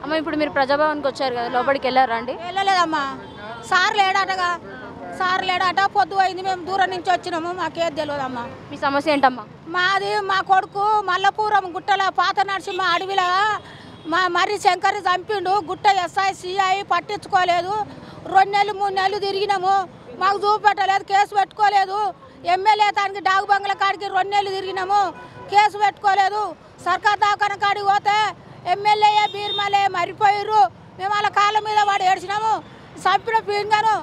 అమ్మ ఇప్పుడు మీరు ప్రజాభవన్కి వచ్చారు కదా, లోపలికి వెళ్ళారా అండి? వెళ్ళలేదమ్మా, సార్ లేడటగా. సార్ లేడట, పొద్దు అయింది, మేము దూరం నుంచి వచ్చినాము, మాకేది తెలియదమ్మా. మీ సమస్య ఏంటమ్మా? మాది మా కొడుకు మల్లపురం గుట్టల పాత నరసింహ అడవిలో మా మర్రి శంకర్ చంపిండు. గుట్ట ఎస్ఐ సిఐ పట్టించుకోలేదు. 2 నెలలు 3 నెలలు తిరిగినాము, మాకు చూపెట్టలేదు, కేసు పెట్టుకోలేదు. ఎమ్మెల్యే దానికి డాగు బంగ్ల కాడికి 2 నెలలు తిరిగినాము, కేసు పెట్టుకోలేదు. సర్కార్ దవాఖాన కాడికి పోతే ఎమ్మెల్యే బీర్మలే మరిపోయారు. మేము వాళ్ళ కాళ్ళ మీద వాడు ఏడ్చినాము. చంపిన పీన్గాను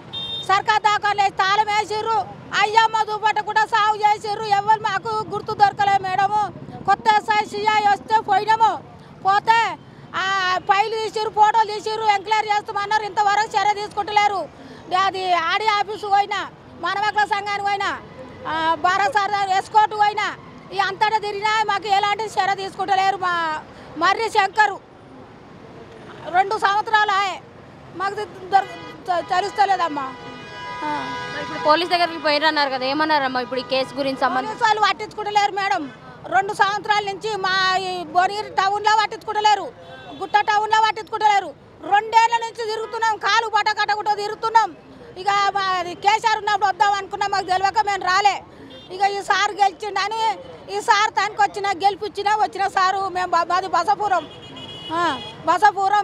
సర్కార్ దవాఖానలో తాళం వేసిర్రు. అయ్యమ్మ చూపట్టకుండా సాగు చేసిర్రు. ఎవరు మాకు గుర్తు దొరకలే మేడము. కొత్త ఎస్ఐ సిఐ వస్తే పోయినాము. పోతే ఫైలు తీసిర్రు, ఫోటోలు తీసిర్రు, ఎంక్వైరీ చేస్తామన్నారు. ఇంతవరకు చర్య తీసుకుంటలేరు. అది ఆడి ఆఫీసు పోయినా, మానవకుల సంఘానికి పోయినా, భారత సర్దార్ ఎస్కోర్టు పోయినా, ఈ అంతటా తిరిగినా మాకు ఎలాంటి చర్య తీసుకుంటలేరు. మా మర్రి శంకరు 2 సంవత్సరాలు మాకు తెలుస్తలేదమ్మా. ఇప్పుడు పోలీస్ దగ్గరికి పోయిరన్నారు కదా, ఏమన్నారమ్మా ఇప్పుడు ఈ కేసు గురించి సంబంధించి? వాళ్ళు పట్టించుకుంటలేరు మేడం. 2 సంవత్సరాల నుంచి మా భువనగిరి టౌన్లో పట్టించుకుంటలేరు, గుట్ట టౌన్లో పట్టించుకుంటలేరు. 2 ఏళ్ల నుంచి తిరుగుతున్నాం, కాలు పట్టకట్టకుండా తిరుగుతున్నాం. ఇక కేసీఆర్ ఉన్నప్పుడు వద్దాం అనుకున్నాం, మాకు తెలియక మేము రాలే. ఇక ఈ సార్ గెలిచిండని ఈ సార్ తనకి వచ్చిన సారు మేము మాది బసపురం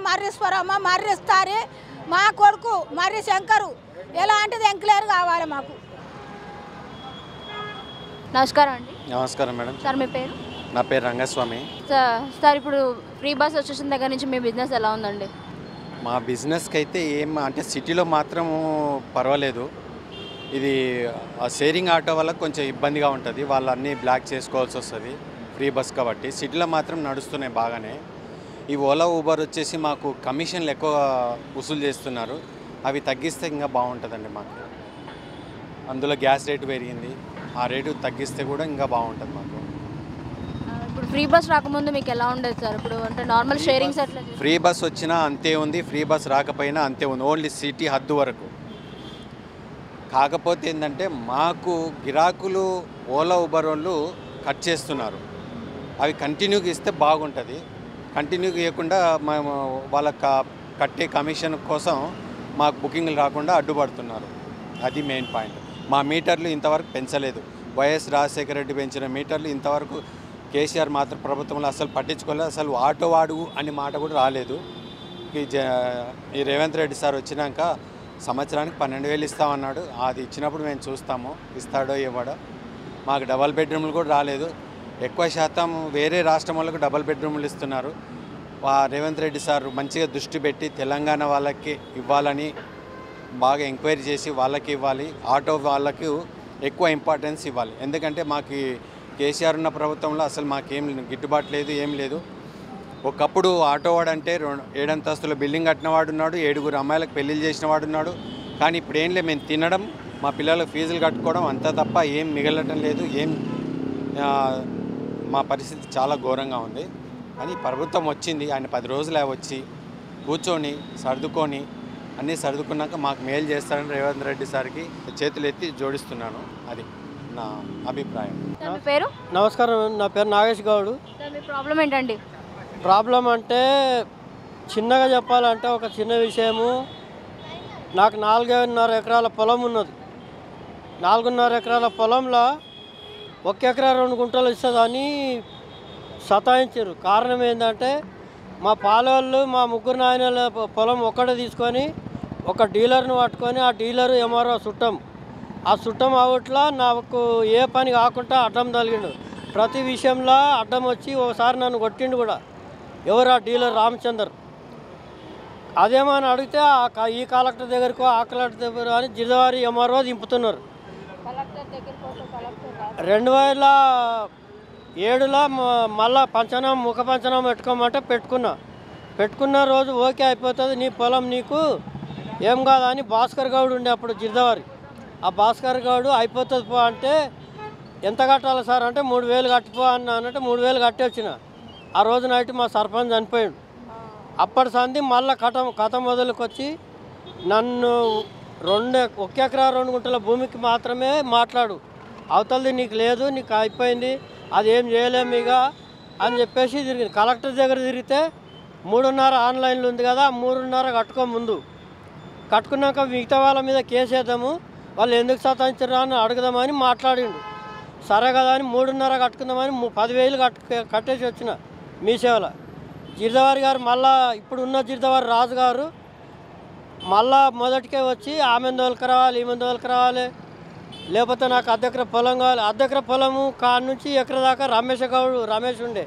మర్రీశ్వరమ్మ మర్రిస్తారి. మా కొడుకు మర్రి శంకరు ఎలాంటిది ఎంక్లైర్ కావాలి మాకు. నమస్కారం అండి. నమస్కారం మేడం. సార్ మీ పేరు? నా పేరు రంగస్వామి. సార్ ఇప్పుడు ఫ్రీ బస్ వచ్చేసిన దగ్గర నుంచి మీ బిజినెస్ ఎలా ఉందండి? మా బిజినెస్కి అయితే అంటే సిటీలో మాత్రం పర్వాలేదు. ఇది షేరింగ్ ఆటో వల్ల కొంచెం ఇబ్బందిగా ఉంటుంది, వాళ్ళు అన్నీ బ్లాక్ చేసుకోవాల్సి వస్తుంది ఫ్రీ బస్ కాబట్టి. సిటీలో మాత్రం నడుస్తున్నాయి బాగానే. ఈ ఓలా ఊబర్ వచ్చేసి మాకు కమిషన్లు ఎక్కువ వసూలు చేస్తున్నారు, అవి తగ్గిస్తే ఇంకా బాగుంటుందండి మాకు. అందులో గ్యాస్ రేటు పెరిగింది, ఆ రేటు తగ్గిస్తే కూడా ఇంకా బాగుంటుంది మాకు. ఇప్పుడు ఫ్రీ బస్ రాకముందు మీకు ఎలా ఉండేది సార్? ఇప్పుడు అంటే నార్మల్ షేరింగ్స్ ఎట్లా? ఫ్రీ బస్ వచ్చినా అంతే ఉంది, ఫ్రీ బస్ రాకపోయినా అంతే ఉంది, ఓన్లీ సిటీ హద్దు వరకు. కాకపోతే ఏంటంటే మాకు గిరాకులు ఓలా ఊబర్ వాళ్ళు కట్ చేస్తున్నారు, అవి కంటిన్యూగా ఇస్తే బాగుంటుంది. కంటిన్యూగా ఇవ్వకుండా మేము వాళ్ళకి కట్టే కమిషన్ కోసం మాకు బుకింగ్లు రాకుండా అడ్డుపడుతున్నారు, అది మెయిన్ పాయింట్. మా మీటర్లు ఇంతవరకు పెంచలేదు. వైఎస్ రాజశేఖర రెడ్డి పెంచిన మీటర్లు ఇంతవరకు కేసీఆర్ మాత్రం ప్రభుత్వంలో అసలు పట్టించుకోలేదు. అసలు ఆటో వాడు అనే మాట కూడా రాలేదు. ఈ రేవంత్ రెడ్డి సార్ వచ్చినాక సంవత్సరానికి 12,000 ఇస్తామన్నాడు, అది ఇచ్చినప్పుడు మేము చూస్తాము ఇస్తాడో ఇవ్వడో. మాకు డబల్ బెడ్రూమ్లు కూడా రాలేదు. ఎక్కువ శాతం వేరే రాష్ట్రం వాళ్ళకు డబల్ బెడ్రూమ్లు ఇస్తున్నారు. రేవంత్ రెడ్డి సార్ మంచిగా దృష్టి పెట్టి తెలంగాణ వాళ్ళకి ఇవ్వాలని బాగా ఎంక్వైరీ చేసి వాళ్ళకి ఇవ్వాలి, ఆటో వాళ్ళకి ఎక్కువ ఇంపార్టెన్స్ ఇవ్వాలి. ఎందుకంటే మాకు కేసీఆర్ ఉన్న ప్రభుత్వంలో అసలు మాకేం గిట్టుబాటు లేదు, ఏం లేదు. ఒకప్పుడు ఆటో వాడు అంటే 7 అంతస్తుల బిల్డింగ్ కట్టినవాడు ఉన్నాడు, 7 అమ్మాయిలకు పెళ్ళిళ్ళు చేసిన వాడు ఉన్నాడు. కానీ ఇప్పుడు ఏం లేదు, మేము తినడం, మా పిల్లలకు ఫీజులు కట్టుకోవడం అంతా తప్ప ఏం మిగలటం లేదు. మా పరిస్థితి చాలా ఘోరంగా ఉంది. అని ప్రభుత్వం వచ్చింది, ఆయన 10 రోజులు వచ్చి కూర్చొని సర్దుకొని అన్నీ సర్దుకున్నాక మాకు మేలు చేస్తారని రేవంత్ రెడ్డి సార్కి చేతులు ఎత్తి జోడిస్తున్నాను, అది నా అభిప్రాయం. మీ పేరు? నమస్కారం, నా పేరు నాగేష్ గౌడ్. మీ ప్రాబ్లం ఏంటండి? ప్రాబ్లం అంటే చిన్నగా చెప్పాలంటే ఒక చిన్న విషయము. నాకు 4.5 ఎకరాల పొలం ఉన్నది. 4.5 ఎకరాల పొలంలో 1 ఎకరా 2 గుంటలు ఇస్తుందని సతాయించారు. కారణం ఏంటంటే మా పాలవాళ్ళు మా 3 నాయనల పొలం ఒక్కడే తీసుకొని ఒక డీలర్ని పట్టుకొని, ఆ డీలరు ఎంఆర్ఓ చుట్టం, ఆ చుట్టం అవుట్లా నాకు ఏ పని కాకుండా అడ్డం తగిలిండు. ప్రతి విషయంలో అడ్డం వచ్చి ఒకసారి నన్ను కొట్టిండు కూడా. ఎవరు? ఆ డీలర్ రామచందర్. అదేమని అడిగితే ఈ కలెక్టర్ దగ్గరకు ఆ కలెక్టర్ దగ్గర అని జిల్లావారి ఎంఆర్ఓ దింపుతున్నారు. 2007లో మళ్ళా పంచనామా ముఖ పంచనామా పెట్టుకోమంటే పెట్టుకున్న రోజు ఓకే అయిపోతుంది, నీ పొలం నీకు ఏం కాదని భాస్కర్ గౌడ్ ఉండే అప్పుడు జిల్లావారి. ఆ భాస్కర్ గౌడు అయిపోతుంది పో అంటే ఎంత కట్టాలి సార్ అంటే 3,000 కట్టిపో అన్నంటే 3,000 కట్టి వచ్చిన. ఆ రోజు నైట్ మా సర్పంచ్ చనిపోయాడు. అప్పటి సంది మళ్ళీ కథ మొదలుకొచ్చి నన్ను 1 ఎకరా 2 గుంటల భూమికి మాత్రమే మాట్లాడు, అవతలది నీకు లేదు, నీకు అయిపోయింది, అది ఏం చేయలేము ఇక అని చెప్పేసి తిరిగింది. కలెక్టర్ దగ్గర తిరిగితే 3:30 ఆన్లైన్లో ఉంది కదా, 3:30 కట్టుకో ముందు, కట్టుకున్నాక మిగతా వాళ్ళ మీద కేసు వేద్దాము, వాళ్ళు ఎందుకు సతాయించరా అని అడుగుదామని మాట్లాడిండు. సరే కదా అని 3:30 కట్టుకుందామని 10,000 కట్టేసి వచ్చిన మీ సేవలో. గిరిజవారి గారు మళ్ళా ఇప్పుడున్న గిరిజవారి రాజు గారు మళ్ళా మొదటికే వచ్చి ఆమె తోలుకురావాలి, ఈమె తోలుకురావాలి, లేకపోతే నాకు అర్ధెకర పొలం కావాలి. అర్ధెకర పొలము కాడ నుంచి ఎకర దాకా రమేష్ ఉండే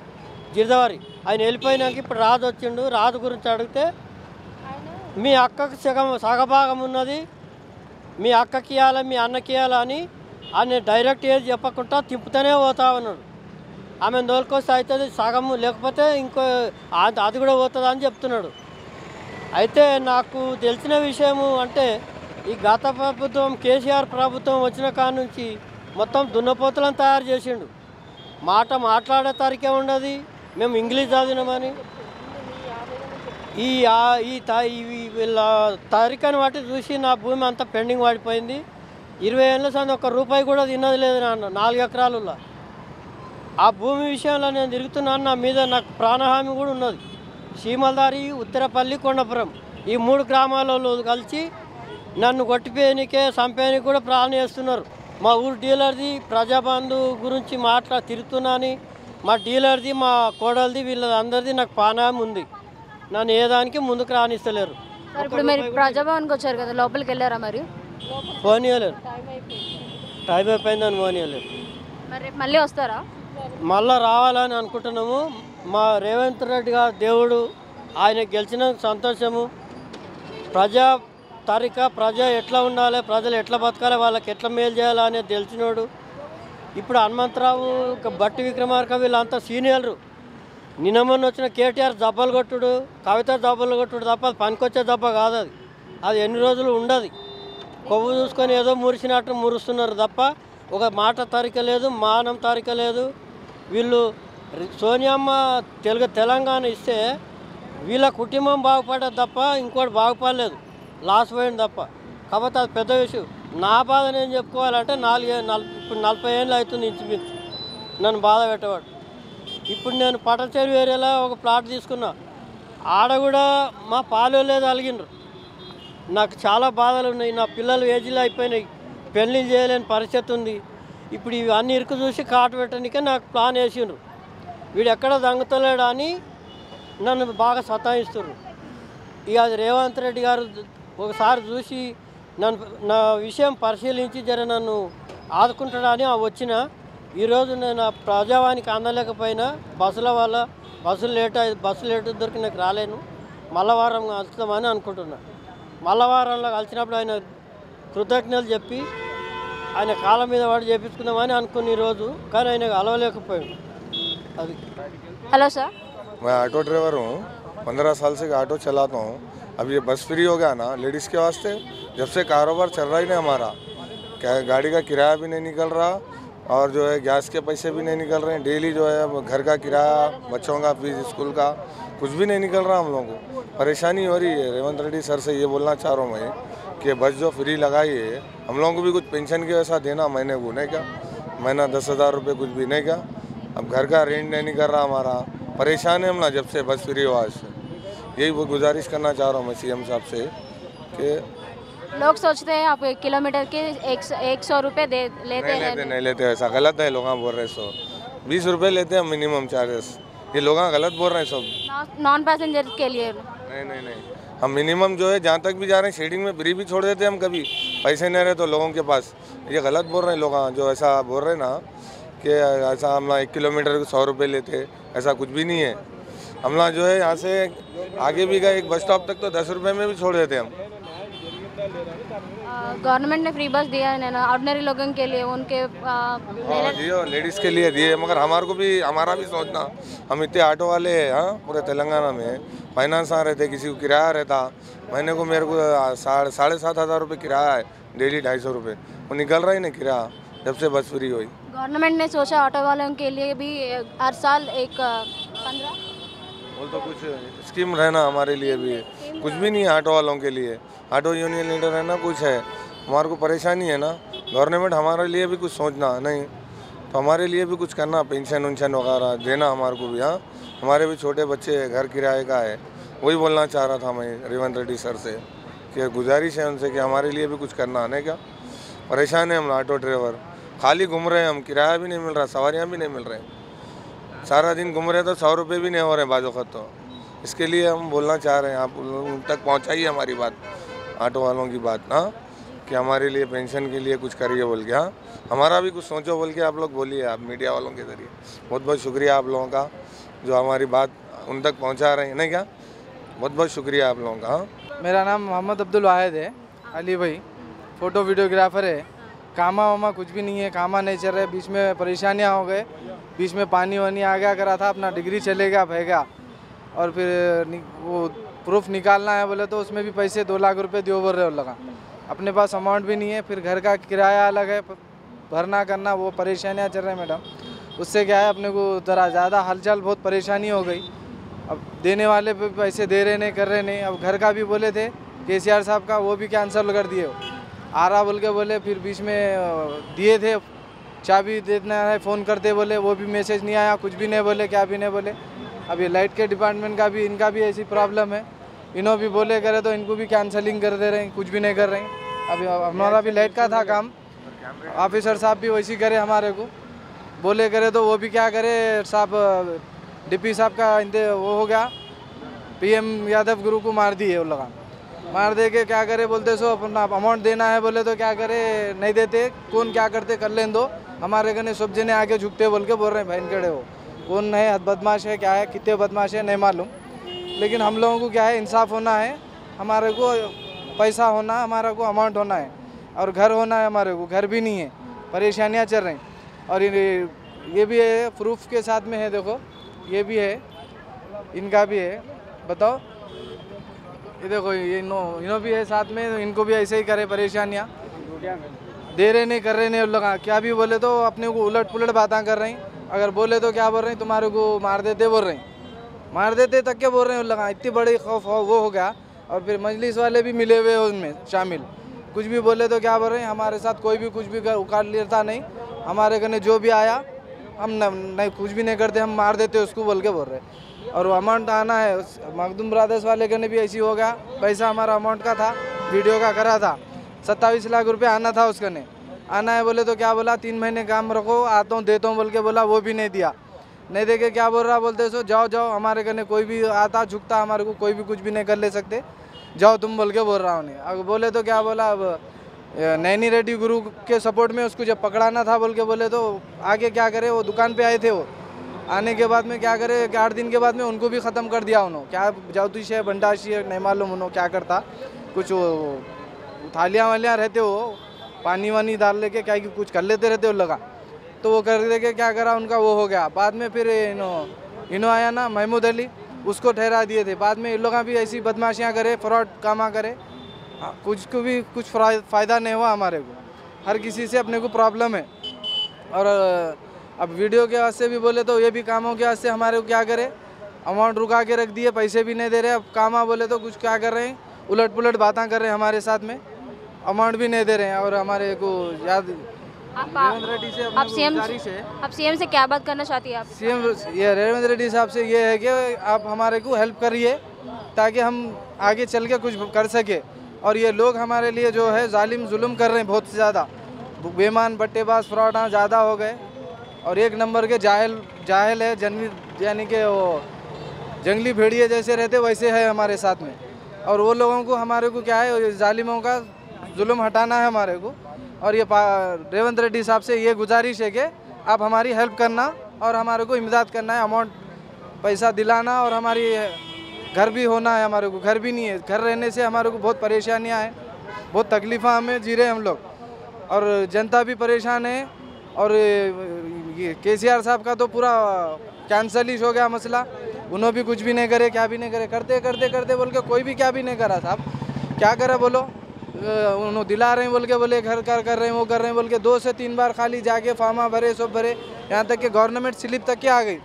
గిరిజవారి, ఆయన వెళ్ళిపోయినాక ఇప్పుడు రాజు వచ్చిండు. రాజు గురించి అడిగితే మీ అక్కకి సగభాగం ఉన్నది, మీ అక్కకి ఇవ్వాలి, మీ అన్నకి ఇవ్వాలి అని ఆయన డైరెక్ట్ ఏది చెప్పకుండా తిప్పుతూనే పోతా ఉన్నాడు. ఆమెను తోలుకొస్తే అవుతుంది సగము, లేకపోతే ఇంకో అది కూడా పోతుంది అని చెప్తున్నాడు. అయితే నాకు తెలిసిన విషయము అంటే ఈ గత ప్రభుత్వం కేసీఆర్ ప్రభుత్వం వచ్చిన కాడ నుంచి మొత్తం దున్నపోతులను తయారు చేసిండు. మాట్లాడే తరికే ఉండదు. మేము ఇంగ్లీష్ చదివినామని వీళ్ళ తరికని బట్టి చూసి నా భూమి అంతా పెండింగ్ పడిపోయింది. 20 ఏళ్ళ సంది ₹1 కూడా తిన్నది లేదు నాన్న, 4 ఎకరాలలో. ఆ భూమి విషయంలో నేను తిరుగుతున్నాను, నా మీద నాకు ప్రాణహామీ కూడా ఉన్నది. సీమల్దారి, ఉత్తరపల్లి, కొండపురం ఈ 3 గ్రామాలలో కలిసి నన్ను కొట్టిపోయానికే చంపేయనికి కూడా ప్లాన్ చేస్తున్నారు. మా ఊరు డీలర్ది ప్రజాబంధు గురించి తిరుగుతున్నాను. మా డీలర్ది, మా కోడలది, వీళ్ళందరిది నాకు ప్రాణహామీ ఉంది. నన్ను ఏ దానికి ముందుకు రానిస్తలేరు. ఇప్పుడు మీరు ప్రజాభవన్కి వచ్చారు కదా, లోపలికి వెళ్ళారా? మరి పోనీయలేరు, టైం అయిపోయిందని పోనీయలేరు. మరి రేపు మళ్ళీ వస్తారా? మళ్ళీ రావాలని అనుకుంటున్నాము. మా రేవంత్ రెడ్డి గారు దేవుడు, ఆయన గెలిచిన సంతోషము. ప్రజ ఎట్లా ఉండాలి, ప్రజలు ఎట్లా బతకాలి, వాళ్ళకి ఎట్లా మేలు చేయాలి అనేది తెలిసినోడు. ఇప్పుడు హనుమంతరావు, బట్టి విక్రమార్క వీళ్ళంతా సీనియర్లు. నిన్న మొన్న వచ్చిన కేటీఆర్ దెబ్బలు కొట్టుడు, కవిత దెబ్బలు కొట్టుడు తప్ప అది పనికొచ్చే దెబ్బ కాదు. అది ఎన్ని రోజులు ఉండదు. కొవ్వు చూసుకొని ఏదో మురిసినట్టు మురుస్తున్నారు తప్ప ఒక మాట తరిక లేదు, మానం తరిక లేదు. వీళ్ళు సోనియమ్మ తెలంగాణ ఇస్తే వీళ్ళ కుటుంబం బాగుపడదు తప్ప ఇంకోటి బాగుపడలేదు, లాస్ పోయింది తప్ప. కాబట్టి అది పెద్ద విషయం. నా బాధ నేను చెప్పుకోవాలంటే ఇప్పుడు 40 ఏళ్ళు అవుతుంది ఇంచుమించు నన్ను బాధ పెట్టేవాడు. ఇప్పుడు నేను పటచేరు ఏరియాలో ఒక ప్లాట్ తీసుకున్నా, ఆడ కూడా మా పాలోలేదు అలిగినరు. నాకు చాలా బాధలు ఉన్నాయి. నా పిల్లలు ఏజ్లో అయిపోయినాయి, పెళ్ళి చేయలేని పరిస్థితి ఉంది. ఇప్పుడు ఇవన్నీ ఇరుకు చూసి కాటు పెట్టడానికే నాకు ప్లాన్ వేసిండ్రు. వీడు ఎక్కడ దంగుతలేడా అని నన్ను బాగా సతాయిస్తున్నారు. ఇక అది రేవంత్ రెడ్డి గారు ఒకసారి చూసి నా విషయం పరిశీలించి నన్ను ఆదుకుంటాడని వచ్చిన. ఈరోజు నేను ప్రజావానికి అందలేకపోయినా బస్సు లేట్ దొరికి నాకు రాలేను. మల్లవారం కలుస్తామని అనుకుంటున్నా. మల్లవారంలో కలిసినప్పుడు ఆయన కృతజ్ఞతలు చెప్పి ఆయన కాళ్ళ మీద వాడు చేపించుకుందామని అనుకుని ఈరోజు, కానీ ఆయన కలవలేకపోయాడు. అది. హలో సార్, मैं ऑटो ड्राइवर हूँ, 15 साल से ऑटो चलाता हूँ. अब ये बस फ्री हो गया ना लेडीज़ के वास्ते, जब से कारोबार चल रहा ही नहीं हमारा, क्या गाड़ी का किराया भी नहीं निकल रहा और जो है गैस के पैसे भी नहीं निकल रहे हैं. डेली जो है घर का किराया, बच्चों का फीस स्कूल का कुछ भी नहीं निकल रहा. हम लोगों को परेशानी हो रही है. रेवंत रेड्डी सर से ये बोलना चाह रहा हूँ मैं कि बस जो फ्री लगाई है हम लोगों को भी कुछ पेंशन के वैसा देना महीने को, नहीं क्या महीना 10,000 रुपये कुछ भी नहीं क्या. अब घर का रेंट नहीं निकल रहा हमारा, परेशान है हम ना जब से बस फ्री हुआ से. यही वो गुजारिश करना चाह रहा हूँ मैं सीएम साहब से कि लोग सोचते हैं आप 1 किलोमीटर के 100 रुपये लेते हैं. नहीं लेते ऐसा गलत है. लोग बोल रहे 120 रुपये लेते हैं मिनिमम चार्जेस. ये लोग गलत बोल रहे हैं सब. नॉन पैसेंजर के लिए नहीं हम मिनिमम जो है जहाँ तक भी जा रहे हैं शेडिंग में फ्री भी छोड़ देते हैं हम. कभी पैसे नहीं रहे तो लोगों के पास ये गलत बोल रहे हैं लोग जो ऐसा बोल रहे हैं ना कि ऐसा हम ना 1 किलोमीटर को 100 रुपये लेते, ऐसा कुछ भी नहीं है. हम ना जो है यहाँ से आगे भी गए एक बस स्टॉप तक तो 10 रुपये में भी छोड़ देते हम. गवर्नमेंट ने फ्री बस दिया है ना ऑर्डिनरी लोगों के लिए, उनके दिए लेडीज़ के लिए दिए, मगर हमारा भी सोचना. हम इतने ऑटो वाले हैं हाँ पूरे तेलंगाना में, फाइनेंस आ रहते, किसी को किराया रहता. महीने को मेरे को 7,500 रुपये किराया है, डेली 250 रुपये वो निकल रहा ही नहीं किराया जब से बस फ्री हुई. गवर्नमेंट ने सोचा ऑटो वालों के लिए भी हर साल एक 15 बोल तो कुछ स्कीम रहना हमारे लिए भी है. कुछ भी नहीं है ऑटो वालों के लिए. ऑटो यूनियन लीडर है ना कुछ है, हमारे को परेशानी है ना. गवर्नमेंट हमारे लिए भी कुछ सोचना नहीं तो हमारे लिए भी कुछ करना, पेंशन उनशन वगैरह देना हमारे को भी. हाँ हमारे भी छोटे बच्चे घर किराए का है। वही बोलना चाह रहा था मैं रेवंत रेड्डी सर से कि गुजारिश है उनसे कि हमारे लिए भी कुछ करना आने का। परेशान है हम ऑटो ड्राइवर, खाली घूम रहे हैं हम, किराया भी नहीं मिल रहा, सवारियाँ भी नहीं मिल रहे, सारा दिन घूम रहे तो 100 रुपये भी नहीं हो रहे बाजू खत। तो इसके लिए हम बोलना चाह रहे हैं, आप उन तक पहुँचाइए हमारी बात, ऑटो वालों की बात, हाँ, कि हमारे लिए पेंशन के लिए कुछ करिए बोल के, हाँ, हमारा भी कुछ सोचो बोल के आप लोग बोलिए, आप मीडिया वालों के ज़रिए। बहुत बहुत शुक्रिया आप लोगों का जो हमारी बात उन तक पहुंचा रहे हैं, नहीं क्या? बहुत बहुत शुक्रिया आप लोगों का। हाँ, मेरा नाम मोहम्मद अब्दुल वाहिद है, अली भाई, फ़ोटो वीडियोग्राफर है। कामा वामा कुछ भी नहीं है, कामा नहीं चल रहे, बीच में परेशानियां हो गए, बीच में पानी वानी आ गया करा था, अपना डिग्री चलेगा भैगा, और फिर वो प्रूफ निकालना है बोले तो उसमें भी पैसे 2 लाख रुपए दियो बोल रहे हो लगा। अपने पास अमाउंट भी नहीं है, फिर घर का किराया अलग है, भरना करना, वो परेशानियाँ चल रही है मैडम। उससे क्या है अपने को ज़रा ज़्यादा हलचल, बहुत परेशानी हो गई। अब देने वाले पे पैसे दे रहे नहीं, कर रहे नहीं। अब घर का भी बोले थे केसीआर साहब का, वो भी कैंसिल कर दिए, आ रहा बोल के बोले, फिर बीच में दिए थे चाबी देना है, फ़ोन करते बोले, वो भी मैसेज नहीं आया, कुछ भी नहीं बोले, क्या भी नहीं बोले। अब ये लाइट के डिपार्टमेंट का भी, इनका भी ऐसी प्रॉब्लम है, इन्हों भी बोले करे तो इनको भी कैंसलिंग कर दे रहे हैं, कुछ भी नहीं कर रहे हैं। अभी हमारा भी लाइट का था काम, ऑफिसर साहब भी वैसी करे हमारे को बोले करे तो वो भी क्या करे साहब, डीपी साहब का वो हो गया, पीएम यादव गुरु को मार दिए वो लगा, मार दे के क्या करे बोलते सो अपना अमाउंट देना है बोले तो क्या करे, नहीं देते, कौन क्या करते कर लें दो, हमारे कने सब जने आगे झुकते बोल के बोल रहे हैं भाई कड़े हो, कौन है बदमाश है क्या है, कितने बदमाश है नहीं मालूम, लेकिन हम लोगों को क्या है इंसाफ होना है, हमारे को पैसा होना, हमारा को अमाउंट होना है, और घर होना है, हमारे को घर भी नहीं है, परेशानियाँ चल रही। और ये भी है प्रूफ के साथ में है, देखो ये भी है, इनका भी है, बताओ ये देखो, ये इनो भी है साथ में, इनको भी ऐसे ही करे परेशानियाँ, दे रहे नहीं, कर रहे नहीं, लगा क्या भी बोले तो अपने को उलट पुलट बातें कर रही, अगर बोले तो क्या बोल रहे हैं तुम्हारे को मार देते बोल रहे हैं, मार देते तक के बोल रहे हैं लगा, इतनी बड़ी खौफ वो हो गया। और फिर मजलिस वाले भी मिले हुए उनमें शामिल, कुछ भी बोले तो क्या बोल रहे हैं, हमारे साथ कोई भी कुछ भी उखाड़ लेता नहीं, हमारे कने जो भी आया हम नहीं कुछ भी नहीं करते, हम मार देते उसको बोल के बोल रहे। और वो अमाउंट आना है, मखदूम ब्रदर्स वाले कने भी ऐसी हो गया, पैसा हमारा अमाउंट का था, वीडियो का करा था, 27 लाख रुपये आना था उसके ने, आना है बोले तो क्या बोला 3 महीने काम रखो, आता हूँ देता हूँ बोल के बोला, वो भी नहीं दिया, नहीं दे के क्या बोल रहा बोलते सो जाओ जाओ, हमारे कने कोई भी आता झुकता, हमारे को कोई भी कुछ भी नहीं कर ले सकते, जाओ तुम बोल के बोल रहा हूँ। अब बोले तो क्या बोला, अब नैनी रेड्डी गुरु के सपोर्ट में उसको जब पकड़ाना था बोल के बोले तो आगे क्या करे, वो दुकान पे आए थे, वो आने के बाद में क्या करे 8 दिन के बाद में उनको भी ख़त्म कर दिया उन्होंने, क्या ज्योतिष है बंडाशी है नहीं मालूम उन्होंने क्या करता, कुछ थालियाँ वालियाँ रहते हो पानी वानी डाल लेके क्या कि कुछ कर लेते रहते हो लगा, तो वो कर दे के क्या करा उनका वो हो गया। बाद में फिर इनो आया ना महमूद अली, उसको ठहरा दिए थे। बाद में इन लोग भी ऐसी बदमाशियाँ करे, फ्रॉड कामा करे, कुछ को भी कुछ फ़ायदा नहीं हुआ हमारे को, हर किसी से अपने को प्रॉब्लम है। और अब वीडियो के वास्ते भी बोले तो ये भी कामों के वास्ते हमारे को क्या करे, अमाउंट रुका के रख दिए, पैसे भी नहीं दे रहे। अब कामा बोले तो कुछ क्या कर रहे हैं, उलट पुलट बातें कर रहे हैं हमारे साथ में, अमाउंट भी नहीं दे रहे हैं। और हमारे को याद रेवंत रेड्डी से आप सीएम से क्या बात करना चाहती है आप? सीएम ये रेवंत रेड्डी साहब से ये है कि आप हमारे को हेल्प करिए ताकि हम आगे चल के कुछ कर सके। और ये लोग हमारे लिए जो है जालिम जुल्म कर रहे हैं बहुत ज़्यादा, बेईमान बट्टेबाज फ्रॉड ज़्यादा हो गए, और एक नंबर के जाहिल है, यानी कि वो जंगली भेड़िए जैसे रहते वैसे है हमारे साथ में। और वो लोगों को हमारे को क्या है, जालिमों का जुल्म हटाना है हमारे को। और ये रेवंत रेड्डी साहब से ये गुजारिश है कि आप हमारी हेल्प करना और हमारे को इमदाद करना है, अमाउंट पैसा दिलाना, और हमारी घर भी होना है, हमारे को घर भी नहीं है, घर रहने से हमारे को बहुत परेशानियां हैं, बहुत तकलीफ़ा हमें जी रहे हम लोग, और जनता भी परेशान है। और ये केसीआर साहब का तो पूरा कैंसल ही हो गया मसला, उन्होंने भी कुछ भी नहीं करे, क्या भी नहीं करे, करते करते करते बोल के कोई भी क्या भी नहीं करा साहब, क्या करा बोलो, उन्होंने दिला रहे हैं बोल के बोले घर कर रहे हैं, वो कर रहे हैं बोल के 2 से 3 बार खाली जाके फार्मा भरे, सब भरे, यहाँ तक कि गवर्नमेंट स्लिप तक के आ गई।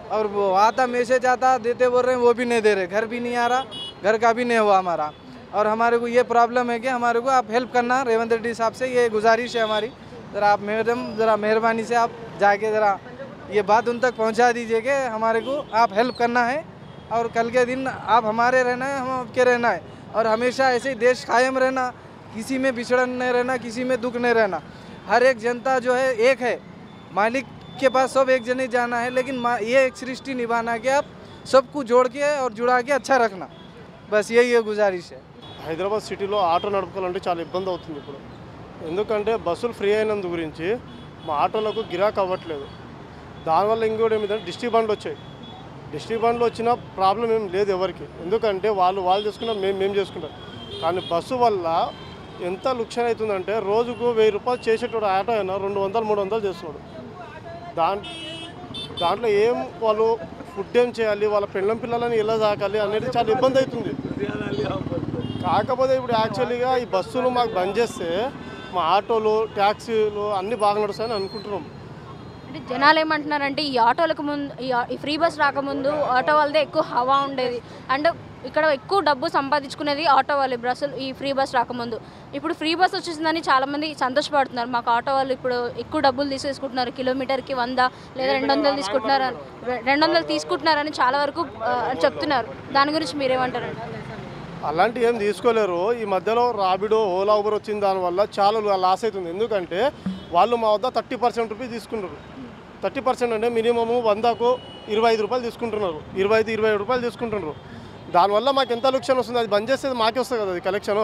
और वो आता मैसेज आता देते बोल रहे हैं, वो भी नहीं दे रहे, घर भी नहीं आ रहा, घर का भी नहीं हुआ हमारा। और हमारे को ये प्रॉब्लम है कि हमारे को आप हेल्प करना, रेवंत रेड्डी साहब से ये गुजारिश है हमारी, ज़रा आप मैडम ज़रा मेहरबानी से आप जाके ज़रा ये बात उन तक पहुंचा दीजिए कि हमारे को आप हेल्प करना है और कल के दिन आप हमारे रहना है, हम आपके रहना है और हमेशा ऐसे ही देश कायम रहना, किसी में बिछड़न नहीं रहना, किसी में दुख नहीं रहना। हर एक जनता जो है एक है, मालिक के पास सब एक जने जाना है, लेकिन ये एक सृष्टि निभाना कि आप सबको जोड़ के और जुड़ा के अच्छा रखना, बस यही है गुजारिश है। హైదరాబాద్ సిటీలో ఆటో నడుపుకోవాలంటే చాలా ఇబ్బంది అవుతుంది ఇప్పుడు. ఎందుకంటే బస్సులు ఫ్రీ అయినందు గురించి మా ఆటోలకు గిరాక్ అవ్వట్లేదు. దానివల్ల ఇంకోటి ఏమిటంటే డిస్ట్రిక్ట్ బండ్లు వచ్చాయి. డిస్ట్రిక్ట్ బండ్లు వచ్చిన ప్రాబ్లం ఏం లేదు ఎవరికి, ఎందుకంటే వాళ్ళు చేసుకున్నాం, మేము చేసుకుంటాం. కానీ బస్సు వల్ల ఎంత లుక్షన్ అవుతుందంటే రోజుకు 1000 రూపాయలు చేసేటోడు ఆటో అయినా 200-300 చేస్తున్నాడు. దాంట్లో ఏం వాళ్ళు ఫుడ్ ఏం చేయాలి, వాళ్ళ పిల్లలని ఎలా సాకాలి అనేది చాలా ఇబ్బంది అవుతుంది. కాకపోతే ఇప్పుడు యాక్చువల్లీగా ఈ బస్సులు మాకు బంద్ చేస్తే మా ఆటోలు ట్యాక్సీలు అన్నీ బాగా నడుస్తాయని అనుకుంటున్నాం. అంటే జనాలు ఏమంటున్నారంటే ఈ ఆటోలకు ముందు ఈ ఫ్రీ బస్ రాకముందు ఆటో వాళ్ళదే ఎక్కువ హవా ఉండేది, అండ్ ఇక్కడ ఎక్కువ డబ్బు సంపాదించుకునేది ఆటో వాళ్ళు బస్సులు ఈ ఫ్రీ బస్ రాకముందు. ఇప్పుడు ఫ్రీ బస్ వచ్చేసిందని చాలామంది సంతోషపడుతున్నారు. మాకు ఆటో వాళ్ళు ఇప్పుడు ఎక్కువ డబ్బులు తీసేసుకుంటున్నారు, కిలోమీటర్కి 100 లేదా 200 తీసుకుంటున్నారని చాలా వరకు చెప్తున్నారు. దాని గురించి మీరేమంటారండి? అలాంటి ఏం తీసుకోలేరు. ఈ మధ్యలో రాపిడో, ఓలా, ఊబర్ వచ్చిన దానివల్ల చాలా లాస్ అవుతుంది. ఎందుకంటే వాళ్ళు మా వద్ద 30% రూపీస్ తీసుకుంటారు. 30% అంటే మినిమము 100కు 25 రూపాయలు తీసుకుంటున్నారు, 25-27 రూపాయలు తీసుకుంటున్నారు. దానివల్ల మాకు ఎంత లక్ష్యం వస్తుంది, అది బంద్ చేసేది మాకే వస్తుంది కదా అది కలెక్షన్.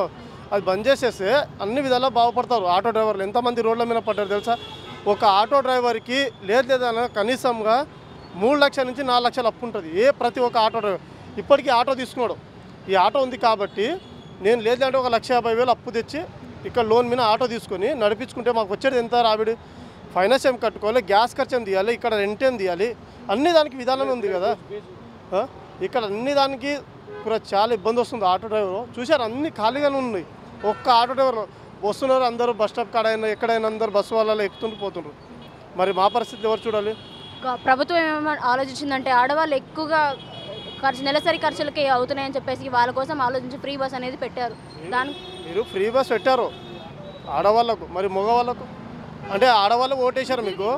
అది బంద్ చేసేస్తే అన్ని విధాలా బాగుపడతారు ఆటో డ్రైవర్లు. ఎంతమంది రోడ్ల మీద పడ్డారు తెలుసా? ఒక ఆటో డ్రైవర్కి లేదన్నా కనీసంగా 3 లక్షల నుంచి 4 లక్షలు అప్పు ఉంటుంది ప్రతి ఒక్క ఆటో డ్రైవర్. ఇప్పటికీ ఆటో తీసుకున్నాడు. ఈ ఆటో ఉంది కాబట్టి నేను లేదంటే 1,50,000 అప్పు తెచ్చి ఇక్కడ లోన్ మీద ఆటో తీసుకొని నడిపించుకుంటే మాకు వచ్చేది ఎంత రాబడి? ఫైనాన్స్ ఏం కట్టుకోవాలి, గ్యాస్ ఖర్చు ఏం తీయాలి, ఇక్కడ రెంట్ ఏం తీయాలి, అన్ని దానికి విధానం ఉంది కదా. ఇక్కడ అన్ని దానికి కూడా చాలా ఇబ్బంది వస్తుంది. ఆటో డ్రైవర్ చూశారు అన్ని ఖాళీగానే ఉన్నాయి. ఒక్క ఆటో డ్రైవర్ వస్తున్నారు, అందరూ బస్ స్టాప్ కాడైనా ఎక్కడైనా అందరూ బస్సు వాళ్ళలో ఎక్కుతుంటూ పోతుండ్రు. మరి మా పరిస్థితి ఎవరు చూడాలి? ప్రభుత్వం ఏమేమో ఆలోచించిందంటే ఆడవాళ్ళు ఎక్కువగా నెలసరి ఖర్చులకి అవుతున్నాయని చెప్పేసి వాళ్ళ కోసం ఆలోచించి ఫ్రీ బస్ అనేది పెట్టారు. మీరు ఫ్రీ బస్ పెట్టారు ఆడవాళ్ళకు, మరి మగవాళ్ళకు అంటే ఆడవాళ్ళు ఓటేశారు మీకు?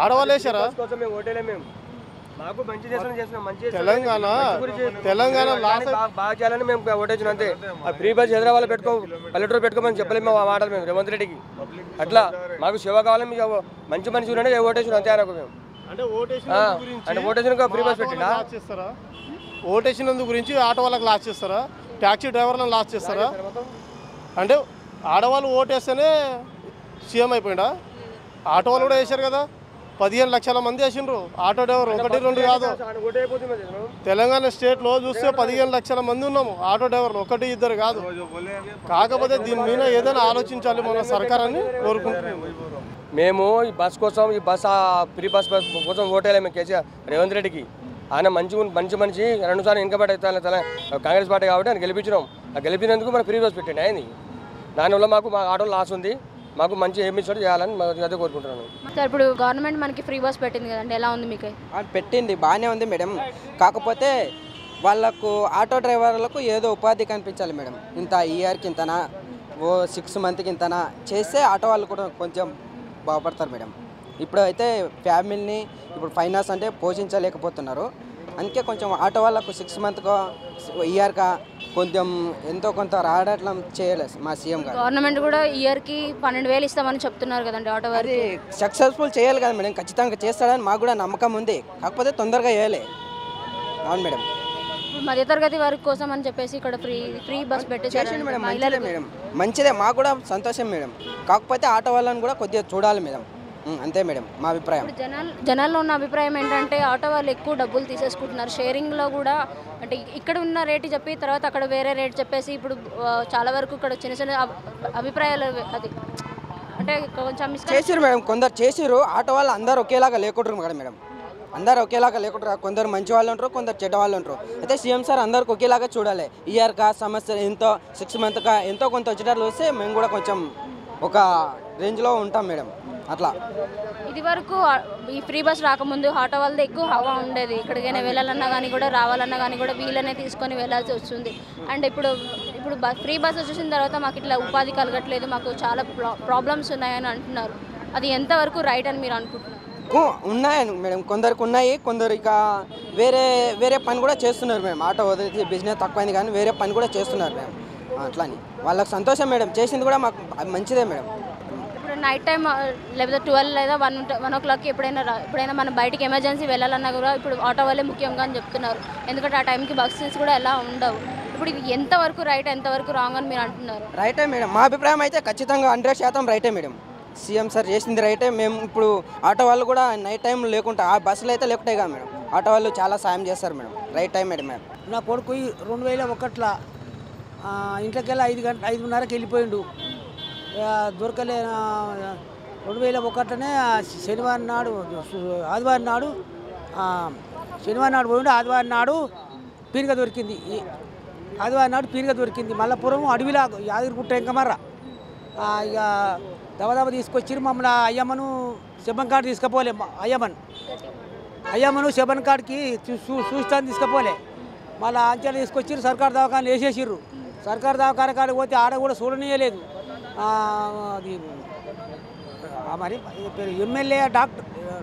ఆడవాళ్ళు వేసారా? తెలంగాణ లాస్ బాగా చేయాలని మేము ఓటేసిన అంతే. ఫ్రీ బస్ హైదరాబాద్ పెట్టుకో, పల్లెటూరు పెట్టుకోమని చెప్పలేము మా మాటలు మేము రేవంత్ రెడ్డికి. అట్లా మాకు సేవ కావాలని మీకు మంచి మనిషి ఉంటే ఓటేసిన అంతే అనకు మేము. అంటే ఓటేషన్ ఫ్రీ బస్ పెట్టినా చేస్తారా? ఓటేసినందు గురించి ఆటో వాళ్ళకి లాస్ చేస్తారా? ట్యాక్సీ డ్రైవర్లను లాస్ చేస్తారా? అంటే ఆడవాళ్ళు ఓటేస్తేనే సీఎం అయిపోయిందా? ఆటో వాళ్ళు కూడా వేశారు కదా, 15 లక్షల మంది వేసిండ్రు ఆటో డ్రైవర్. 1-2 కాదు, తెలంగాణ స్టేట్లో చూస్తే 15 లక్షల మంది ఉన్నాము ఆటో డ్రైవర్లు, 1-2 కాదు. కాకపోతే దీని మీద ఏదైనా ఆలోచించాలి మన సర్కారాన్ని కోరుకుంటున్నాము. మేము ఈ బస్ కోసం, ఈ బస్ ఫ్రీ బస్ కోసం ఓటేయలేము కేసీఆర్ రేవంత్ రెడ్డికి. ఆయన మంచి మనిషి 2 సార్లు ఇన్కమ్ కాంగ్రెస్ పార్టీ కాబట్టి ఆయన గెలిపించినాం. ఆ గెలిపినందుకు మనం ఫ్రీ బస్ పెట్టండి అయింది. దానివల్ల మాకు మా ఆటోలో లాస్ ఉంది, మాకు మంచి ఏమి ఇచ్చాడు చేయాలని అదే కోరుకుంటున్నాను. సార్ ఇప్పుడు గవర్నమెంట్ మనకి ఫ్రీ బస్ పెట్టింది కదండి, ఎలా ఉంది మీకు? పెట్టింది బాగానే ఉంది మేడం. కాకపోతే వాళ్ళకు ఆటో డ్రైవర్లకు ఏదో ఉపాధి కనిపించాలి మేడం. ఇంత ఇయర్కి ఇంతనా, 6 మంత్కి ఇంతనా చేస్తే ఆటో వాళ్ళు కూడా కొంచెం బాగుపడతారు మేడం. ఇప్పుడు అయితే ఫ్యామిలీని ఇప్పుడు ఫైనాన్స్ అంటే పోషించలేకపోతున్నారు. అందుకే కొంచెం ఆటో వాళ్ళకు 6 మంత్కో ఇయర్గా కొంచెం ఎంతో కొంత రావడం చేయలేదు మా సీఎం గారు. గవర్నమెంట్ కూడా ఇయర్కి 12,000 ఇస్తామని చెప్తున్నారు కదండి ఆటో వారికి. సక్సెస్ఫుల్ చేయాలి కదా మేడం, ఖచ్చితంగా చేస్తాడని మాకు కూడా నమ్మకం ఉంది. కాకపోతే తొందరగా చేయలే. అవును మేడం. మధ్యతరగతి వారి కోసం అని చెప్పేసి ఇక్కడ ఫ్రీ బస్ పెట్టేసారు మేడం. మంచిదే మేడం, మంచిదే, మాకు కూడా సంతోషం మేడం. కాకపోతే ఆటో వాళ్ళని కూడా కొద్దిగా చూడాలి మేడం, అంతే మేడం మా అభిప్రాయం. జనాల్లో ఉన్న అభిప్రాయం ఏంటంటే ఆటో వాళ్ళు ఎక్కువ డబ్బులు తీసేసుకుంటున్నారు. షేరింగ్లో కూడా అంటే ఇక్కడ ఉన్న రేటు చెప్పి తర్వాత అక్కడ వేరే రేట్ చెప్పేసి ఇప్పుడు చాలా వరకు ఇక్కడ చిన్న చిన్న అభిప్రాయాలు అది అంటే కొంచెం చేసిరు మేడం, కొందరు చేసిరు. ఆటో వాళ్ళు అందరు ఒకేలాగా లేకుంటారు కదా మేడం, అందరు ఒకేలాగా లేకుంటారు. కొందరు మంచి వాళ్ళు ఉంటారు, కొందరు చెడ్డ వాళ్ళు ఉంటారు. అయితే సీఎం సార్ అందరికి ఒకేలాగా చూడాలి. ఇయర్గా సమస్య ఎంతో 6 మంత్గా ఎంతో కొంత వచ్చేటట్లు వస్తే మేము కూడా కొంచెం ఒక రేంజ్లో ఉంటాం మేడం. అట్లా ఇది వరకు ఈ ఫ్రీ బస్ రాకముందు ఆటో వాళ్ళది ఎక్కువ హవా ఉండేది. ఎక్కడికైనా వెళ్ళాలన్నా కానీ కూడా రావాలన్నా కానీ కూడా వీళ్ళనే తీసుకొని వెళ్ళాల్సి వస్తుంది. అండ్ ఇప్పుడు ఫ్రీ బస్ వచ్చేసిన తర్వాత మాకు ఇట్లా ఉపాధి కలగట్లేదు, మాకు చాలా ప్రాబ్లమ్స్ ఉన్నాయని అంటున్నారు. అది ఎంతవరకు రైట్ అని మీరు అనుకుంటున్నారు? ఉన్నాయి మేడం, కొందరికి ఉన్నాయి, కొందరు ఇక వేరే వేరే పని కూడా చేస్తున్నారు మేడం. ఆటో వదిలేసి బిజినెస్ తక్కువైంది కానీ వేరే పని కూడా చేస్తున్నారు మేడం. అట్లని వాళ్ళకి సంతోషం మేడం, చేసింది కూడా మాకు మంచిదే మేడం. ఇప్పుడు నైట్ టైం లేకపోతే 12 లేదా 1 o'clock ఎప్పుడైనా మనం బయటికి ఎమర్జెన్సీ వెళ్ళాలన్నా కూడా ఇప్పుడు ఆటో వాళ్ళే ముఖ్యంగా అని చెప్తున్నారు. ఎందుకంటే ఆ టైంకి బస్సెస్ కూడా ఎలా ఉండవు. ఇప్పుడు ఇది ఎంతవరకు రైట్, ఎంతవరకు రాంగ్ అని మీరు అంటున్నారు? రైటే మేడం, మా అభిప్రాయం అయితే ఖచ్చితంగా 100% రైటే మేడం. సీఎం సార్ చేసింది రైటే. మేము ఇప్పుడు ఆటో వాళ్ళు కూడా నైట్ టైం లేకుండా ఆ బస్సులు అయితే లేకుంటాయి కదా మేడం, ఆటో వాళ్ళు చాలా సాయం చేస్తారు మేడం. Right time madam. నా కొడుకు 2001లో ఇంట్లోకి వెళ్ళి 5:30కి వెళ్ళిపోయిండు. దొరకలే. 2001లోనే శనివారం నాడు ఆదివారం నాడు శనివారం నాడు పోయిండు. ఆదివారం నాడు పీనుగ దొరికింది. ఆదివారం నాడు పీనుగ దొరికింది. మల్లపురం అడవిలా యాదగిరిగుట్ట ఎంకమర్ర. ఇక దవదవ తీసుకొచ్చి మమ్మల్ని అయ్యమ్మను శబన్ కార్డు తీసుకుపోలే. అయ్యమ్మను శబన్ కార్డుకి చూస్తాను తీసుకుపోలే. మళ్ళీ అంచెలు తీసుకొచ్చి సర్కారు దవాఖానలు వేసేసిర్రు. సర్కారు దవాఖాన కాడికి పోతే ఆడ కూడా చూడనీయలేదు. అది మరి పేరు ఎమ్మెల్యే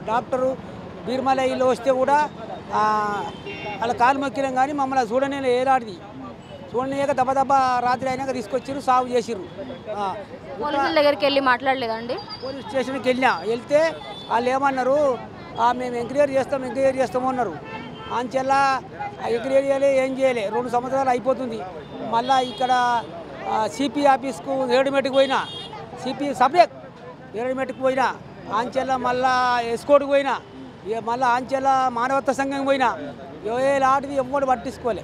డాక్టరు బీర్మల ఇల్లు వస్తే కూడా వాళ్ళ కాలు మొక్కినాం కానీ మమ్మల్ని చూడనే ఏలాడిది. చూడనీయక దెబ్బ రాత్రి అయినాక తీసుకొచ్చిర్రు, సాగు చేసిర్రు. పోలీసుల దగ్గరికి వెళ్ళి మాట్లాడలేదండి? పోలీస్ స్టేషన్కి వెళ్తే వాళ్ళు ఏమన్నారు, మేము ఎంక్వైరీ చేస్తాము అన్నారు. అంచెల్లా ఎంక్వైరీ చేయలే, ఏం చేయలే. 2 సంవత్సరాలు అయిపోతుంది. మళ్ళీ ఇక్కడ సిపి ఆఫీస్కు ఏడుమెట్టుకు పోయినా, సిపి సబ్జెక్ట్ ఏడుమెట్టుకు పోయినా, అంచెల్లా మళ్ళా ఎస్కోట్కి పోయినా, మళ్ళీ అంచెల్లా మానవత్వ సంఘం పోయినా, ఏలాంటిది ఎవ్వడు పట్టించుకోలే.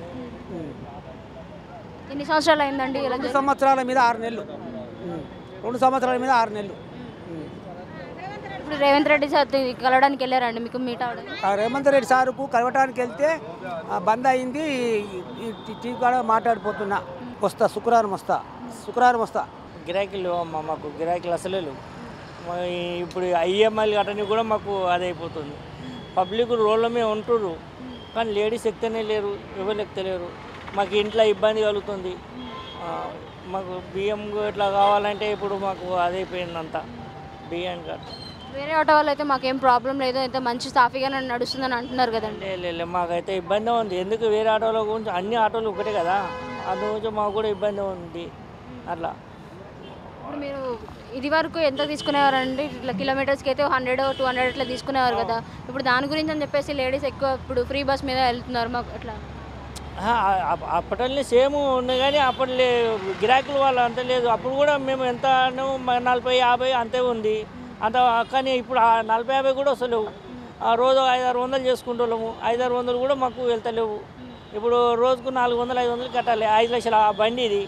ఎన్ని సంవత్సరాలు అయిందండి? 2 సంవత్సరాల మీద 6 నెలలు. 2 సంవత్సరాల మీద 6 నెలలు. ఇప్పుడు రేవంత్ రెడ్డి సార్ కలవడానికి వెళ్ళారండి మీకు మీట్ అవ్వడం? రేవంత్ రెడ్డి సార్కు కలవటానికి వెళ్తే బంద్ అయింది. టీవీ కాడ మాట్లాడిపోతున్నా. శుక్రవారం వస్తా. గిరాకీలు అమ్మ, మాకు గిరాకీలు అసలే లేవు. ఇప్పుడు ఐఎంఐలు కట్టని కూడా మాకు అదైపోతుంది. పబ్లిక్ రోడ్ల మీద ఉంటుర్రు కానీ లేడీస్ ఎక్తనే లేరు, ఎవరు ఎక్కలేరు. మాకు ఇంట్లో ఇబ్బంది కలుగుతుంది. మాకు బియ్యం ఇట్లా కావాలంటే ఇప్పుడు మాకు అదైపోయిందంతా బియ్యం కట్ట. వేరే ఆటో వాళ్ళు అయితే మాకేం ప్రాబ్లం లేదు, అయితే మంచి సాఫీగా నడుస్తుందని అంటున్నారు కదండి. లేదు, మాకైతే ఇబ్బంది ఉంది. ఎందుకు వేరే ఆటోల గురించి, అన్ని ఆటోలు ఒకటే కదా, అందు గురించి మాకు కూడా ఇబ్బంది ఉంది. అట్లా ఇప్పుడు మీరు ఇది వరకు ఎంత తీసుకునేవారండి? ఇట్లా కిలోమీటర్స్కి అయితే 100-200 ఇట్లా తీసుకునేవారు కదా. ఇప్పుడు దాని గురించి అని చెప్పేసి లేడీస్ ఎక్కువ ఇప్పుడు ఫ్రీ బస్ మీద వెళ్తున్నారు. మాకు ఎట్లా అప్పట్లో సేమ్ ఉన్నాయి కానీ అప్పట్లో గిరాకీలు వాళ్ళు అంత లేదు. అప్పుడు కూడా మేము ఎంత 40-50 అంతే ఉంది అంత. కానీ ఇప్పుడు 40-50 కూడా వస్తలేవు. రోజు 500-600 చేసుకుంటున్నాము. 500-600 కూడా మాకు వెళ్తలేవు. ఇప్పుడు రోజుకు 400-500 కట్టాలి. 5 లక్షల బండి ఇది.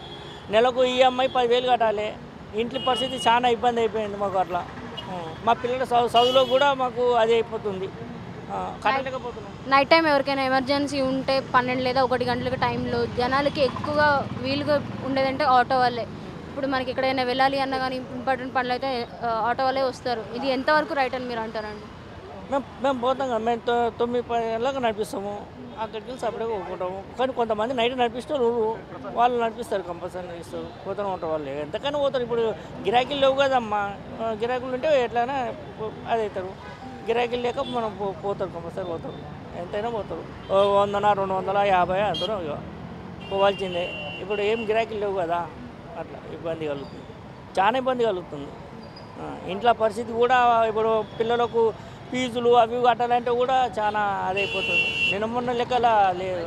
నెలకు ఈఎంఐ 10,000 కట్టాలి. ఇంట్లో పరిస్థితి చాలా ఇబ్బంది అయిపోయింది మాకు. అట్లా మా పిల్లల చదువులో కూడా మాకు అది అయిపోతుంది. కట్టలేకపోతున్నాం. నైట్ టైం ఎవరికైనా ఎమర్జెన్సీ ఉంటే 12 లేదా 1 గంటల టైంలో జనాలకి ఎక్కువగా వీలుగా ఉండేదంటే ఆటో వాళ్ళే. ఇప్పుడు మనకి ఎక్కడైనా వెళ్ళాలి అన్నా కానీ ఇంపార్టెంట్ పనులు అయితే ఆటో వాళ్ళే వస్తారు. ఇది ఎంతవరకు రైట్ అని మీరు అంటారండి? మేము పోతాం కదా, మేము 9-10 గంటలకు నడిపిస్తాము. అక్కడికి వెళ్ళి సపరేట్గా పోకుంటాము. కానీ కొంతమంది నైట్ నడిపిస్తారు, వాళ్ళు నడిపిస్తారు, కంపల్సరీ నడిపిస్తారు. పోతూనే ఉంటారు వాళ్ళు, ఎంతకైనా పోతారు. ఇప్పుడు గిరాకీలు లేవు కదమ్మా, గిరాకీలు ఉంటే ఎట్లయినా అది అవుతారు. గిరాకీలు లేక మనం పోతారు, కంపల్సరీ పోతారు, ఎంతైనా పోతారు. 100-250 అందరూ పోవాల్సిందే. ఇప్పుడు ఏం గిరాకీలు లేవు కదా, అట్లా ఇబ్బంది కలుగుతుంది, చాలా ఇబ్బంది కలుగుతుంది. ఇంట్లో పరిస్థితి కూడా ఇప్పుడు పిల్లలకు ఫీజులు అవి కట్టాలంటే కూడా చాలా అదైపోతుంది. నిన్న మొన్న లెక్కలా లేదు.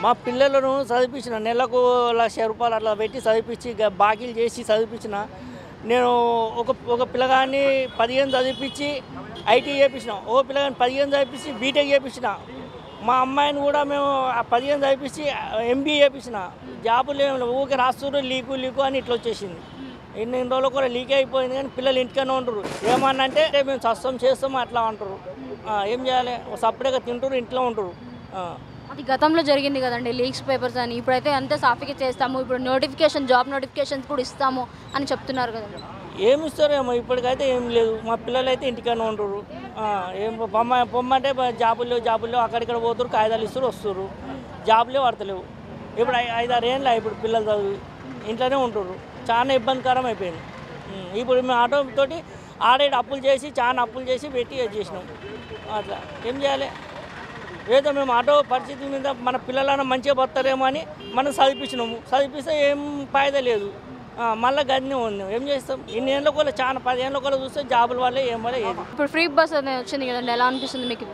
మా పిల్లలను చదివించిన, నెలకు ₹1,00,000 అట్లా పెట్టి చదివించి బాకీలు చేసి చదివించిన. నేను ఒక పిల్లగాన్ని 15 చదివించి ఐటీ చేయించిన, ఓ పిల్లగాన్ని 15 చదివించి బీటెక్ చేయించిన. మా అమ్మాయిని కూడా మేము 15 చదివించి ఎంబీఏ చేయించిన. జాబులు ఏమి ఊరికే రాస్తున్నారు, లీకు అని ఇట్లా వచ్చేసింది. ఇన్ని రోజులు కూడా లీక్ అయిపోయింది కానీ పిల్లలు ఇంటికనే ఉంటారు. ఏమన్నా అంటే మేము చేస్తాము అట్లా అంటారు. ఏం చేయాలి, సపరేట్గా తింటారు, ఇంట్లో ఉంటారు. అది గతంలో జరిగింది కదండి లీక్స్ పేపర్స్ అని. ఇప్పుడైతే అంతా సాఫీగా చేస్తాము, ఇప్పుడు జాబ్ నోటిఫికేషన్స్ కూడా ఇస్తాము అని చెప్తున్నారు కదండి. ఏమి ఇస్తారేమో, ఇప్పటికైతే ఏం లేదు. మా పిల్లలు అయితే ఇంటికనే ఉంటారు. ఏం పొమ్మంటే జాబులు అక్కడిక్కడ పోతారు, కాగితాలు ఇస్తారు, వస్తారు. జాబులే పడతలేవు. ఇప్పుడు 5-6 ఏళ్ళ ఇప్పుడు పిల్లలు చదువు ఇంట్లోనే ఉంటారు. చాలా ఇబ్బందికరం అయిపోయింది. ఇప్పుడు మేము ఆటోతోటి ఆడేడు అప్పులు చేసి చాలా అప్పులు చేసి పెట్టి చేసినాం. అట్లా ఏం చేయాలి? ఏదో మేము ఆటో పరిస్థితి మీద మన పిల్లలన్నా మంచిగా బతారేమో అని మనం చదివించినాము. చదివిస్తే ఏం ఫాయిదా లేదు. మళ్ళీ గదిని ఉంది. ఏం చేస్తాం? ఇన్ని ఏళ్ళ కూడా చాలా 10 ఏళ్ళ కూడా చూస్తే జాబుల వల్లే ఏం వల్ల ఏది. ఇప్పుడు ఫ్రీ బస్ అనేది వచ్చింది కదండి, ఎలా అనిపిస్తుంది మీకు?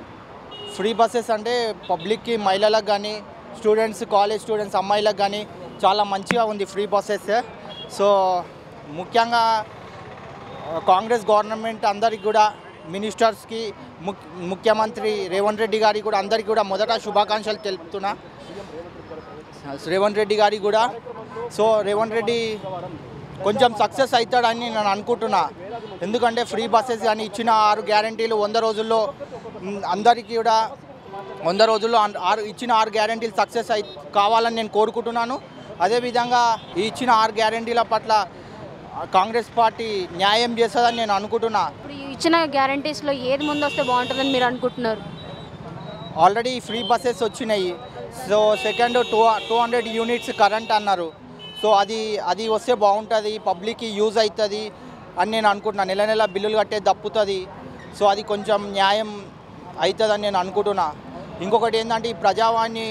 ఫ్రీ బస్సెస్ అంటే పబ్లిక్కి, మహిళలకు కానీ, స్టూడెంట్స్, కాలేజ్ స్టూడెంట్స్ అమ్మాయిలకు కానీ చాలా మంచిగా ఉంది ఫ్రీ బస్సెస్. సో ముఖ్యంగా కాంగ్రెస్ గవర్నమెంట్ అందరికి కూడా, మినిస్టర్స్కి, ముఖ్యమంత్రి రేవంత్ రెడ్డి గారికి కూడా అందరికీ కూడా మొదట శుభాకాంక్షలు తెలుపుతున్నా. రేవంత్ రెడ్డి గారికి కూడా. సో రేవంత్ రెడ్డి కొంచెం సక్సెస్ అవుతాడని నేను అనుకుంటున్నా. ఎందుకంటే ఫ్రీ బస్సెస్ కానీ ఇచ్చిన 6 గ్యారంటీలు 100 రోజుల్లో అందరికీ కూడా 100 రోజుల్లో ఇచ్చిన 6 గ్యారంటీలు సక్సెస్ కావాలని నేను కోరుకుంటున్నాను. అదేవిధంగా ఈ ఇచ్చిన 6 గ్యారంటీల పట్ల కాంగ్రెస్ పార్టీ న్యాయం చేస్తుందని నేను అనుకుంటున్నా. ఇప్పుడు ఇచ్చిన గ్యారంటీస్లో ఏది ముందు వస్తే బాగుంటుందని మీరు అనుకుంటున్నారు? ఆల్రెడీ ఫ్రీ బస్సెస్ వచ్చినాయి. సో సెకండ్ 200 యూనిట్స్ కరెంట్ అన్నారు. సో అది వస్తే బాగుంటుంది, పబ్లిక్కి యూజ్ అవుతుంది అని నేను అనుకుంటున్నాను. నెల నెల బిల్లులు కట్టే తప్పుతుంది. సో అది కొంచెం న్యాయం అవుతుందని నేను అనుకుంటున్నా. ఇంకొకటి ఏంటంటే ఈ ప్రజావాణి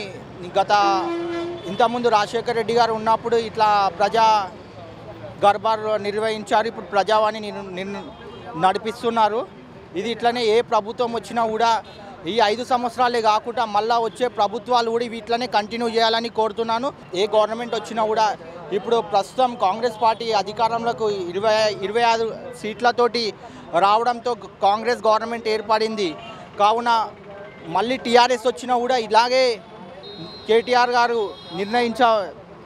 ఇంతకుముందు రాజశేఖర్ రెడ్డి గారు ఉన్నప్పుడు ఇట్లా ప్రజా దర్బార్ నిర్వహించారు. ఇప్పుడు ప్రజావాణి నడిపిస్తున్నారు. ఇది ఇట్లనే ఏ ప్రభుత్వం వచ్చినా కూడా ఈ 5 సంవత్సరాలే కాకుండా మళ్ళీ వచ్చే ప్రభుత్వాలు కూడా వీటిలోనే కంటిన్యూ చేయాలని కోరుతున్నాను. ఏ గవర్నమెంట్ వచ్చినా కూడా ఇప్పుడు ప్రస్తుతం కాంగ్రెస్ పార్టీ అధికారంలోకి 25 సీట్లతోటి రావడంతో కాంగ్రెస్ గవర్నమెంట్ ఏర్పడింది. కావున మళ్ళీ టీఆర్ఎస్ వచ్చినా కూడా ఇలాగే కేటీఆర్ గారు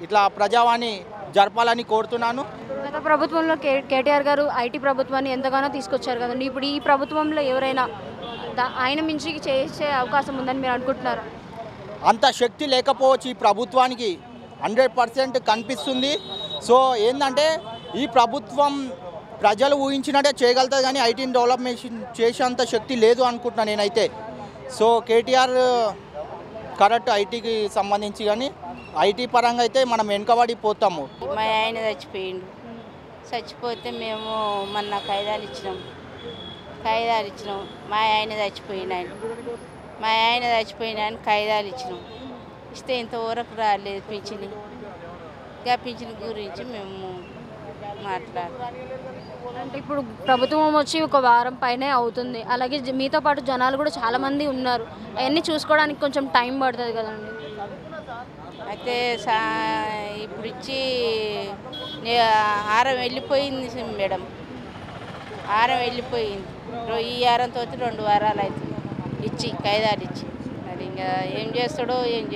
ఇట్లా ప్రజావాణి జరపాలని కోరుతున్నాను. గత ప్రభుత్వంలో కేటీఆర్ గారు ఐటీ ప్రభుత్వాన్ని ఎంతగానో తీసుకొచ్చారు కదండి. ఇప్పుడు ఈ ప్రభుత్వంలో ఎవరైనా ఆయన మించి చేసే అవకాశం ఉందని మీరు అనుకుంటున్నారా? అంత శక్తి లేకపోవచ్చు ఈ ప్రభుత్వానికి, 100% కనిపిస్తుంది. సో ఏంటంటే ఈ ప్రభుత్వం ప్రజలు ఊహించినట్టే చేయగలుగుతుంది కానీ ఐటీని డెవలప్మెంట్ చేసేంత శక్తి లేదు అనుకుంటున్నాను నేనైతే. సో కేటీఆర్ కరెక్ట్ ఐటీకి సంబంధించి, కానీ ఐటీ పరంగా అయితే మనం వెనుకబడిపోతాము. మా ఆయన చచ్చిపోతే మేము మొన్న కాయిదాలు ఇచ్చినాం. మా ఆయన చచ్చిపోయినాయని కాయిదాలు ఇచ్చినాం. ఇస్తే ఇంతవరకు రాలేదు పింఛని. ఇంకా పింఛన్ గురించి మేము మాట్లాడాలి. అంటే ఇప్పుడు ప్రభుత్వం వచ్చి 1 వారం పైనే అవుతుంది. అలాగే మీతో పాటు జనాలు కూడా చాలామంది ఉన్నారు. అవన్నీ చూసుకోవడానికి కొంచెం టైం పడుతుంది కదండి. అయితే ఇప్పుడు ఇచ్చి 6 వెళ్ళిపోయింది మేడం. 6 వెళ్ళిపోయింది. ఈ వారంతో 2 వారాలు అవుతుంది ఇచ్చి కాయిదాలు ఇచ్చి. మరి ఇంకా ఏం చేస్తాడో ఏం